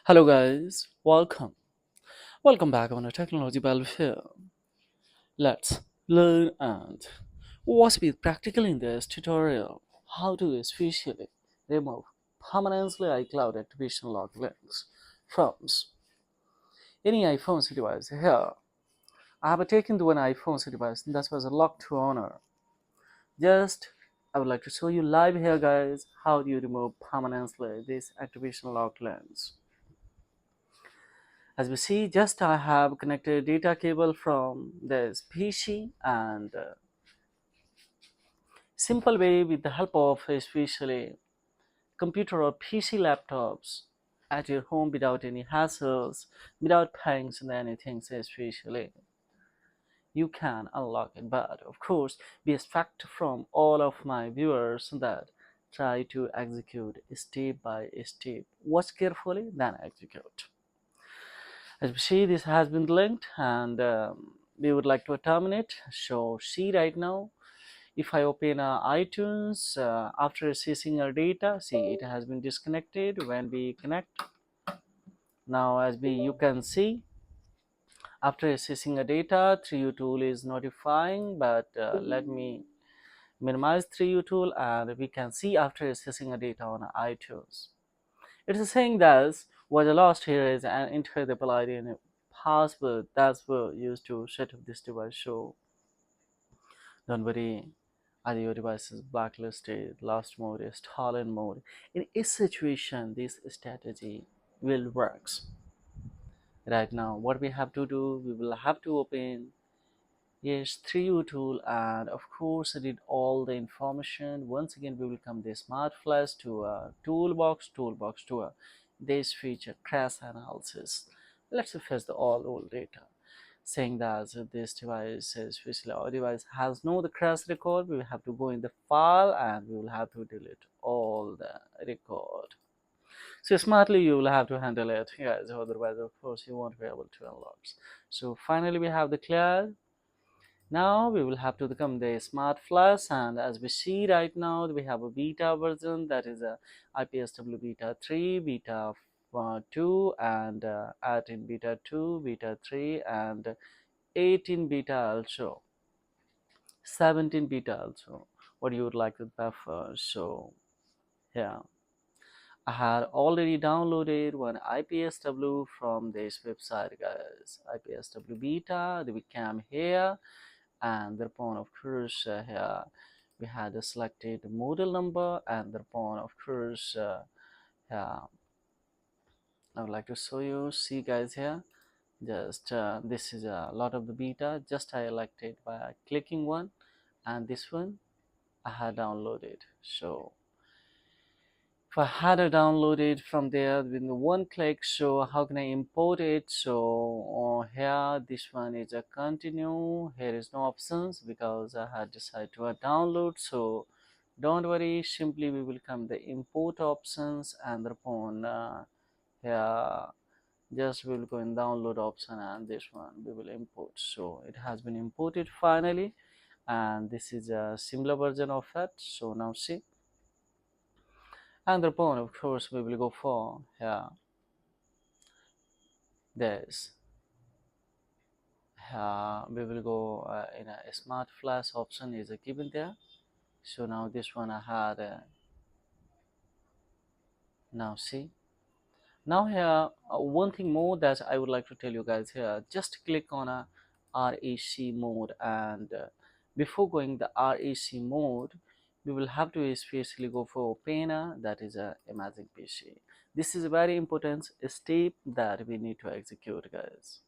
Hello guys, welcome back on a technology bulb here. Let's learn and watch with practical in this tutorial how to especially remove permanently iCloud activation log links from any iPhone device. Here I have taken the one iPhone device that was locked to owner. Just I would like to show you live here guys how do you remove permanently this activation log links. As we see, just I have connected data cable from this PC and simple way with the help of especially computer or PC laptops at your home without any hassles, without paying anything especially. You can unlock it, but of course, be expect from all of my viewers that try to execute step by step. Watch carefully, then execute. As we see, this has been linked and we would like to terminate. So see right now, if I open iTunes after accessing our data, see it has been disconnected. When we connect now, as we you can see, after accessing a data, 3U tool is notifying, but let me minimize 3U tool and we can see after accessing a data on iTunes. It is saying that what I lost here is an enter the ID and a password that's were used to set up this device. So don't worry, either your device is blacklisted, lost mode, stolen mode. In each situation, this strategy will works. Right now, what we have to do, we will have to open yes 3U tool and of course read all the information. Once again we will come the smart flash to a toolbox to a this feature crash analysis. Let's fetch the all old data saying that this device especially our device has no the crash record. We will have to go in the file and we will have to delete all the record. So smartly you will have to handle it guys, otherwise of course you won't be able to unlock. So finally we have the clear. Now we will have to become the smart flash, and as we see right now we have a beta version, that is a IPSW beta 3, beta 2 and 18 beta 2, beta 3 and 18 beta also, 17 beta also. What you would like to prefer? So yeah, I had already downloaded one IPSW from this website guys. IPSW beta, we came here and thereupon of course here we had a selected model number and thereupon of course here I would like to show you. See guys here, just this is a lot of the beta. Just I elected by clicking one and this one I had downloaded. So if I had it downloaded from there within one click, so how can I import it? So here this one is a continue. Here is no options because I had decided to download. So don't worry, simply we will come the import options and upon here just we will go in download option and this one we will import. So it has been imported finally and this is a similar version of it. So now see, and thereupon of course we will go for here this we will go in a smart flash option is given there. So now this one I had now see, now here one thing more that I would like to tell you guys here, just click on a RAC mode and before going the RAC mode we will have to especially go for Opena, that is a imaging PC. This is a very important step that we need to execute guys.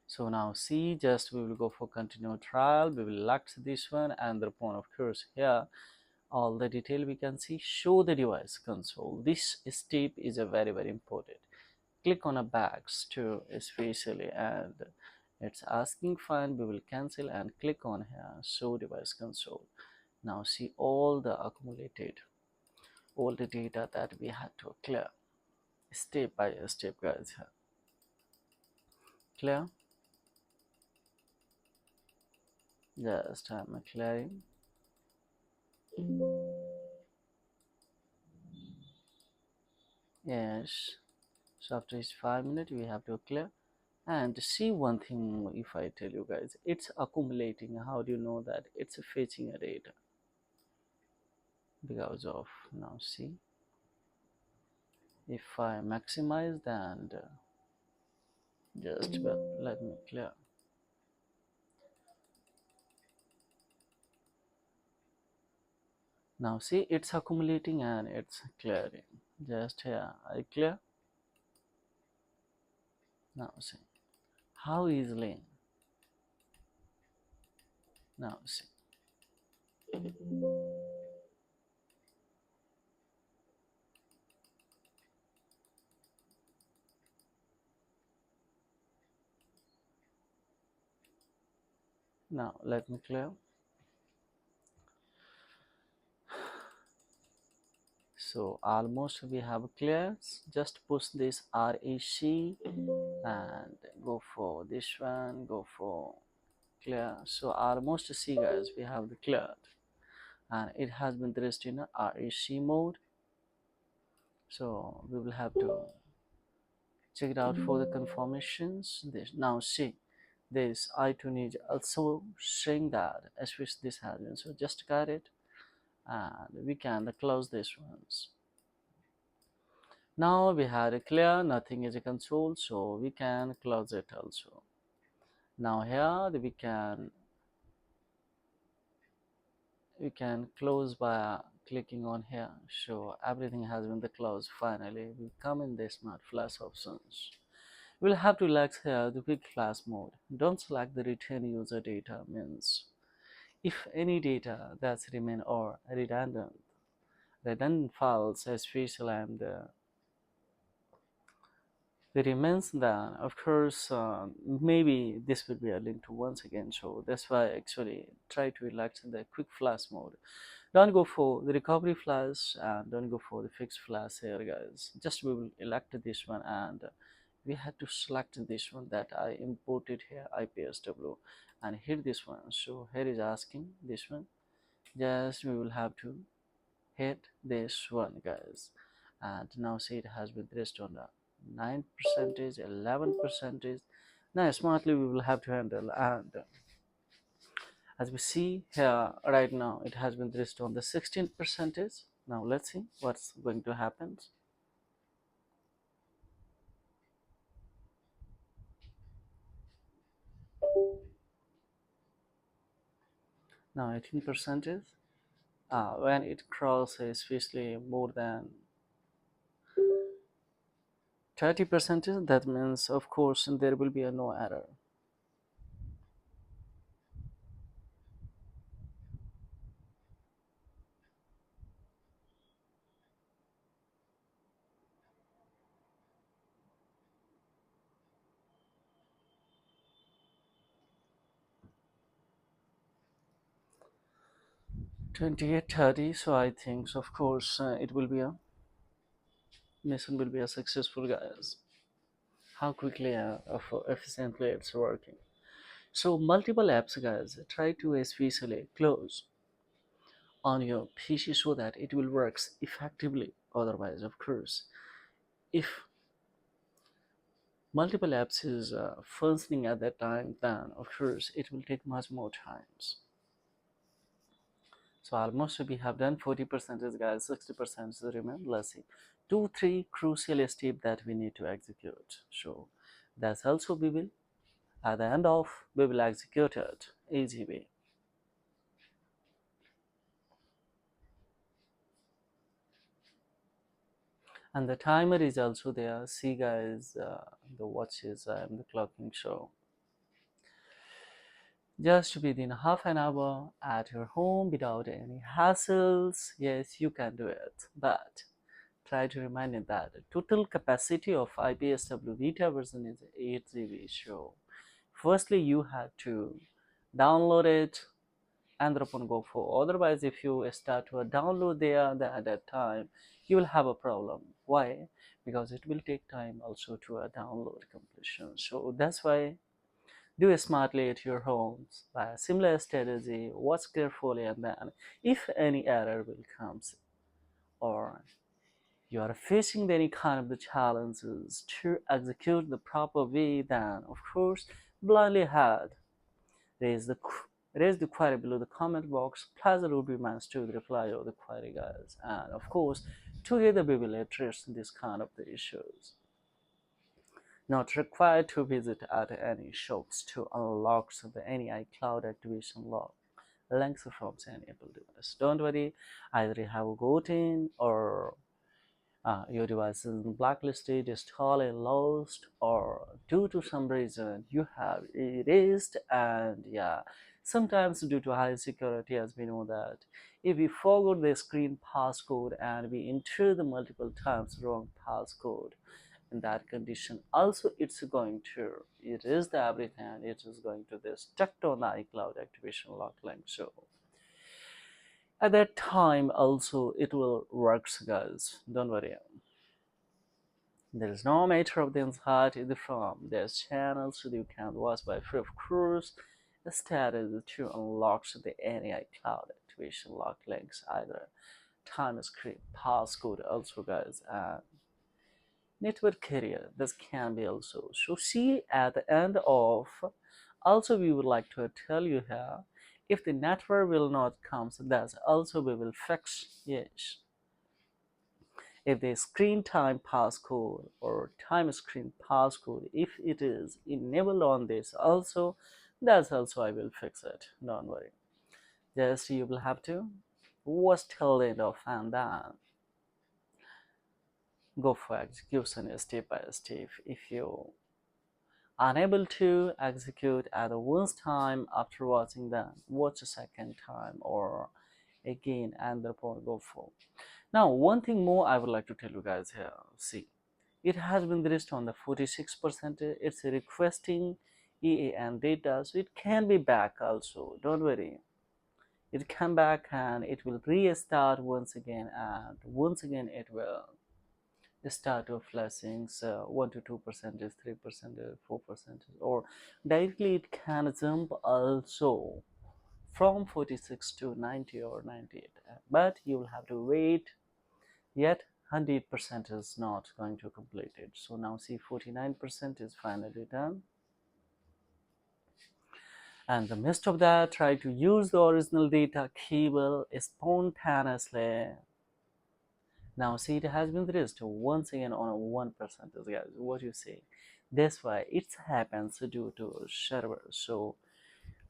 So now see, just we will go for continue trial, we will select this one and thereupon of course here all the detail we can see, show the device console. This step is a very important. Click on a bags to especially and it's asking fine, we will cancel and click on here show device console. Now see all the accumulated all the data that we had to clear step by step guys here. Clear, just I'm clearing. Yes. So after each 5 minutes, we have to clear. And see one thing, if I tell you guys, it's accumulating. How do you know that? It's fetching a data because of, now see, if I maximize and just well, let me clear. Now see, it's accumulating and it's clearing. Just here, I clear. Now see, how easily. Now see. Now let me clear. So almost we have clear. Just push this REC and go for this one, go for clear. So almost see guys, we have the cleared and it has been placed in a REC mode. So we will have to check it out for the confirmations. This now see, this iTunes is also saying that as which this has been. So just got it and we can close this ones. Now we had a clear, nothing is a control, so we can close it also. Now here we can close by clicking on here. So everything has been the close. Finally we come in the smart flash options. We'll have to select here the quick flash mode. Don't select the retain user data, means if any data that's remain or redundant files especially and the remains, then of course maybe this will be a link to once again. So that's why I actually try to elect the quick flash mode. Don't go for the recovery flash and don't go for the fixed flash here guys. Just we will elect this one and we had to select this one that I imported here, IPSW, and hit this one. So here is asking this one, just we will have to hit this one guys. And now see, it has been placed on the 9%, 11%. Now smartly we will have to handle, and as we see here right now, it has been placed on the 16%. Now let's see what's going to happen. Now 18%, when it crosses especially more than 30%, that means of course there will be a no error. 28:30, so I think so of course it will be a mission will be a successful guys. How quickly efficiently it's working. So multiple apps guys, try to especially close on your PC so that it will works effectively. Otherwise of course, if multiple apps is functioning at that time, then of course it will take much more times. So almost we have done 40% guys, 60% remain. Let's see, 2 3 crucial steps that we need to execute. So that's also we will at the end of we will execute it easy way. And the timer is also there. See guys, the watches and the clocking show just within half an hour at your home without any hassles. Yes, you can do it, but try to remind you that the total capacity of IPSW Vita version is 8 GB. So firstly you have to download it and upon go for. Otherwise if you start to download there, then at that time you will have a problem. Why? Because it will take time also to download completion. So that's why do it smartly at your homes by a similar strategy. Watch carefully, and then if any error will comes or you are facing any kind of the challenges to execute the proper way, then of course blindly ahead. Raise the raise the query below the comment box. Pleasure would be mine to the reply of the query, guys. And of course, together we will address this kind of the issues. Not required to visit at any shops to unlock any iCloud activation lock links from any Apple device. Don't worry, either you have gotten or your device is blacklisted, installed, and lost, or due to some reason you have erased. And yeah, sometimes due to high security, as we know that if we forgot the screen passcode and we enter the multiple times wrong passcode, in that condition also it's going to erase the everything, and it is going to be stuck on the iCloud activation lock link. So at that time also it will works, guys. Don't worry. There is no matter of the inside in the from. There's channels that you can watch by free of course. Instead to unlock the any iCloud activation lock links, either time screen passcode also, guys, and network carrier. This can be also. So see at the end of also we would like to tell you here, if the network will not come, so that's also we will fix. Yes, if the screen time passcode or time screen passcode, if it is enabled on this also, that's also I will fix it. Don't worry, just you will have to watch till the end of, and then go for execution step by step. If you unable to execute at once time after watching, then watch a second time or again and the point go for. Now one thing more I would like to tell you guys here. See, it has been reached on the 46%. It's requesting EAN data, so it can be back also. Don't worry, it come back and it will restart once again, and once again it will start of flashing. So 1 to 2%, 3%, 4%, or directly it can jump also from 46 to 90 or 98, but you will have to wait. Yet 100% is not going to complete it. So now see 49% is finally done, and the midst of that try to use the original data cable spontaneously. Now see it has been reached once again on a 1%, guys. What you say? That's why it happens due to server. So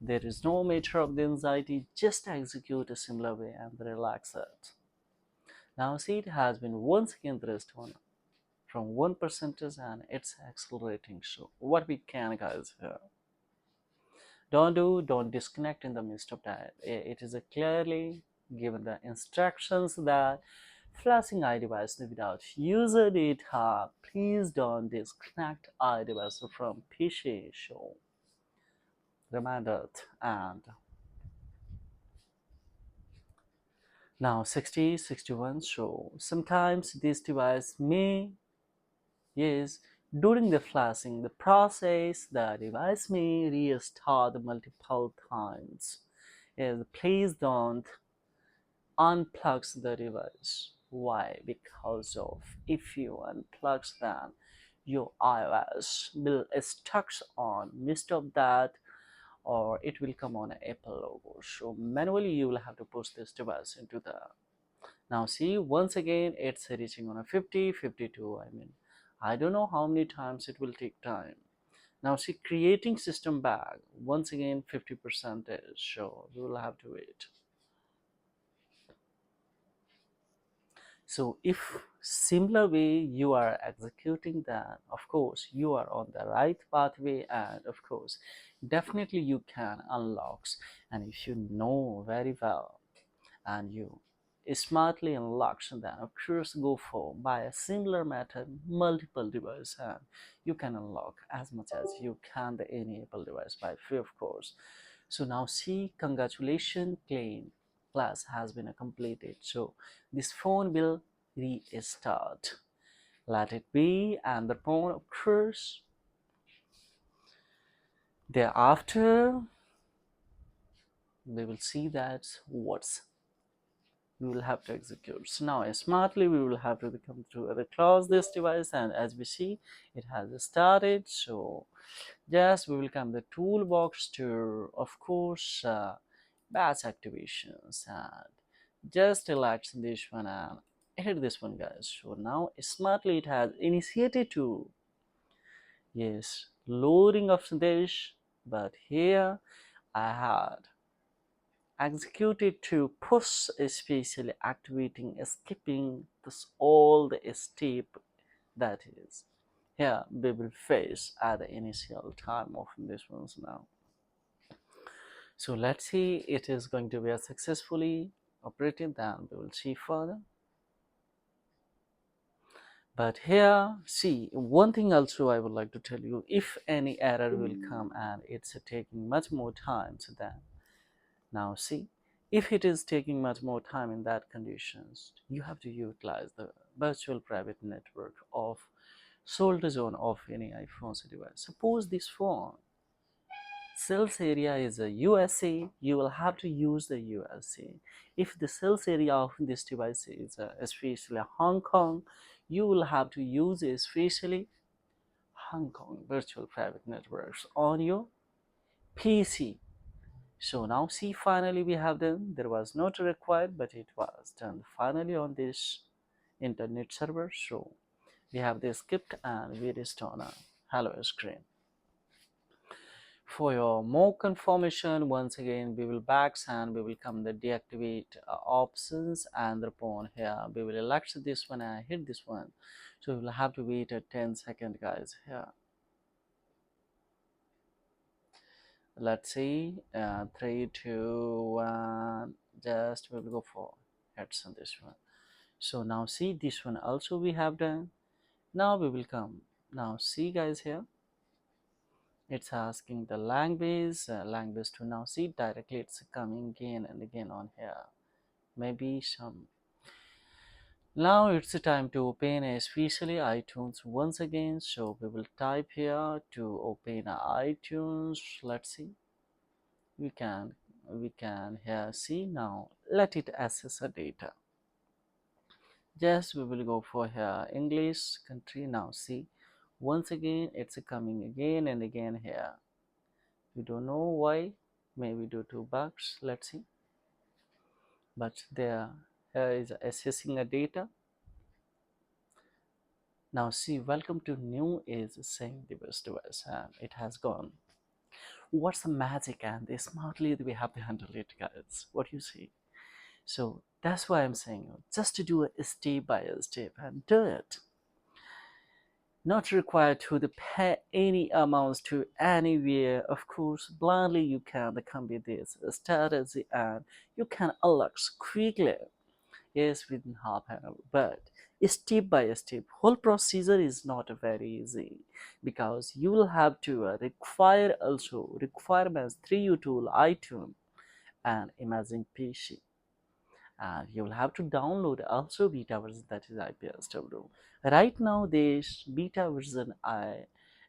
there is no matter of the anxiety, just execute a similar way and relax it. Now see it has been once again reached on from 1% and it's accelerating. So what we can, guys, don't disconnect in the midst of that. It is a clearly given the instructions that flashing iDevice without user data, please don't disconnect iDevice from PC. So reminder it. And now 60 61. So sometimes this device may, yes, during the flashing the process, the device may restart multiple times. Yes, please don't unplug the device. Why? Because of if you unplug then your iOS will stuck on midst of that, or it will come on an Apple logo. So manually you will have to push this device into the. Now see, once again it's reaching on a 50 52. I mean, I don't know how many times it will take time. Now see, creating system bag once again 50% is, so you will have to wait. So if similar way you are executing, then of course you are on the right pathway, and of course definitely you can unlock. And if you know very well and you smartly unlock, then of course go for by a similar method multiple device, and you can unlock as much as you can the enable device by free of course. So now see, congratulations, claim class has been completed. So this phone will restart, let it be, and the phone of course thereafter we will see that what's we will have to execute. So now smartly we will have to come to close this device, and as we see it has started. So just we will come the toolbox to, of course, batch activations, and just relax this one and hit this one, guys. So now smartly it has initiated to, yes, loading of this, but here I had executed to push, especially activating skipping this all the step that is here we will face at the initial time of this ones now. So let's see it is going to be a successfully operated, then we will see further. But here, see, one thing also I would like to tell you, if any error will come and it's taking much more time, so then now see, if it is taking much more time in that conditions, you have to utilize the virtual private network of sold zone of any iPhone device. Suppose this phone sales area is a USA, you will have to use the USA. If the sales area of this device is especially Hong Kong, you will have to use especially Hong Kong virtual private networks on your PC. So now see, finally we have done, there was not required, but it was done finally on this internet server. So we have this script and we restore a hello screen. For your more confirmation, once again we will back and we will come the deactivate options, and upon here we will elect this one and hit this one. So we will have to wait a 10-second, guys. Here let's see, 3 2 1, just we will go for heads on this one. So now see, this one also we have done. Now we will come, now see guys, here it's asking the language to, now see directly it's coming again and again on here, maybe some. Now it's the time to open especially iTunes once again. So we will type here to open iTunes. Let's see, we can here see. Now let it access the data. Just we will go for here English country. Now see, once again it's coming again and again here. We don't know why, maybe due to bugs. Let's see, but there here is assessing a data. Now see, welcome to new is saying device and it has gone. What's the magic and the smartly we have to handle it, guys? What you see? So that's why I'm saying just to do a step by step and do it. Not required to pay any amounts to anywhere. Of course, blindly you can come with this strategy and you can unlock quickly. Yes, within half an hour, but step by step, whole procedure is not very easy, because you will have to require also requirements 3U tool, iTunes and Imagine PC, and you will have to download also beta version, that is IPSW. Right now this beta version I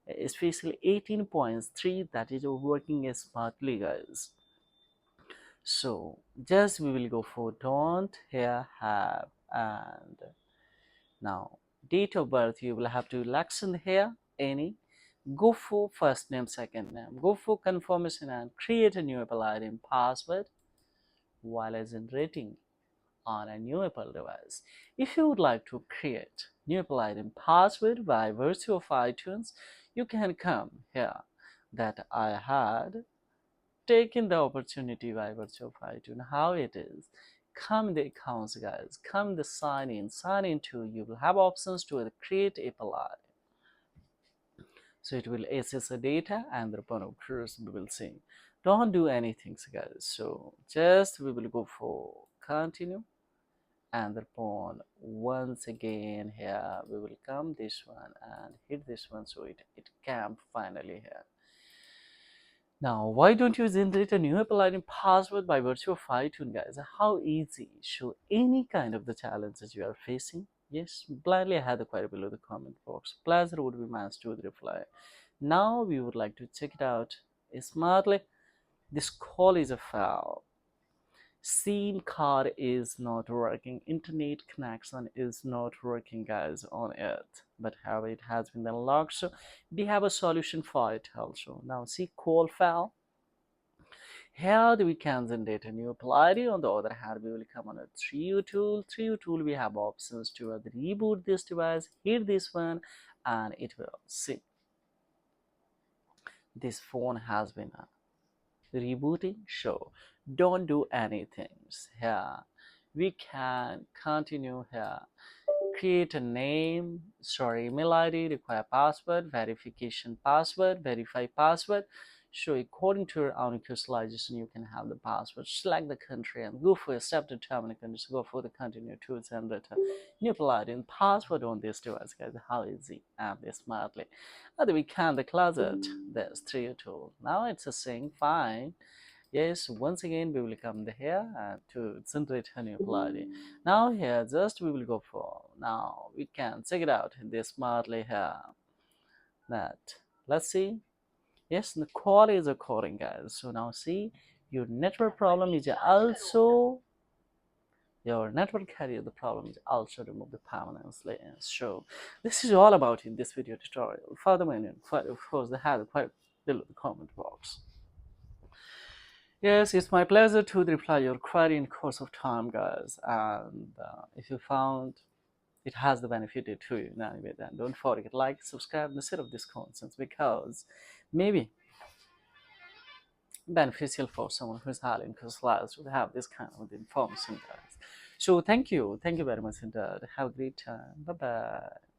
especially 18.3 that is working smartly, guys. So just we will go for don't here have, and now date of birth you will have to election here any, go for first name, second name, go for confirmation and create a new Apple ID and password while generating on a new Apple device. If you would like to create new Apple ID and password by virtue of iTunes, you can come here that I had taking the opportunity by virtue of iTunes. How it is, come in the accounts, guys, come in the sign in to, you will have options to create Apple ID. So it will access the data and upon of course we will see, don't do anything, guys. So just we will go for continue, and upon once again here we will come this one and hit this one, so it camp finally here. Now, why don't you generate a new Apple ID password by virtue of iTunes, guys? How easy. Show any kind of the challenges you are facing. Yes, blindly I had the query below the comment box. Pleasure would be mine to reply. Now we would like to check it out smartly. This call is a foul. SIM card is not working, internet connection is not working, guys, on it. But how it has been unlocked, so we have a solution for it also. Now see call file. Here we can generate a new ID. On the other hand, we will come on a 3U tool. 3U tool, we have options to reboot this device, hit this one, and it will see this phone has been rebooting. So don't do anything here. We can continue here. Create a name, sorry, email ID, require password, verification password, verify password. So according to your own utilization, you can have the password. Select the country and go for a step determining country. So go for the continue tools and return new ID and password on this device, guys. How easy and smartly. Other we can the closet. There's 3 tool. Now it's a saying fine. Yes, once again we will come here and to generate a new ID. Now here just we will go for, now we can check it out in this smartly here that let's see. Yes, the call is recording, guys. So now see, your network problem is also, your network carrier the problem is also removed permanently. So this is all about in this video tutorial. Further, of course, they have quite below the comment box. Yes, it's my pleasure to reply your query in course of time, guys. And if you found it has the benefit to you in any way, then don't forget like, subscribe, and share of this content, because maybe beneficial for someone who's highly interested to have this kind of information, guys. So thank you very much, and have a great time. Bye bye.